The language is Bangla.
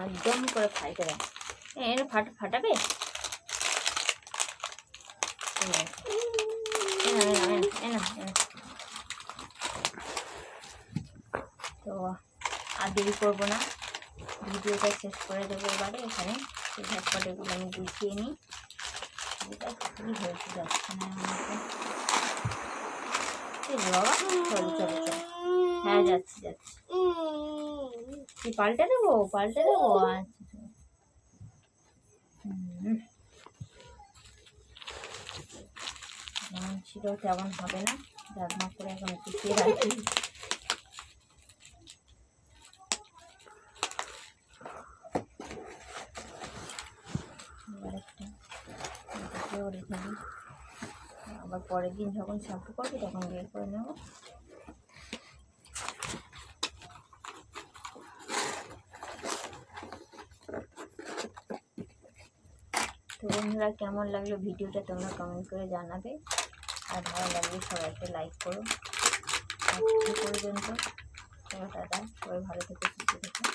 একদম করে ফাইটে দেয়। এনে ফাটাবে তো আর দেরি করবো না, ভিডিওটা শেষ করে দেবো এবারে। এখানে ঝটপট এগুলো আমি গুছিয়ে নিই। এটা খুবই হয়েছে যাচ্ছে না আমাকে। বাবা চলো চলো চলো, হ্যাঁ যাচ্ছি যাচ্ছি। কি পাল্টে দেবো? আচ্ছা যেমন ছিল তেমন হবে না, রান্না করে এখন গুছিয়ে রাখি। আবার পরের দিন যখন শ্যাম্পু করবো তখন বের করে নেব। তো বন্ধুরা, কেমন লাগলো ভিডিওটা তোমরা কমেন্ট করে জানাবে, আর ভালো লাগলে সবাইকে লাইক করো। আজ পর্যন্ত, টাটা, সবাই ভালো থেকে সুস্থ থেকো।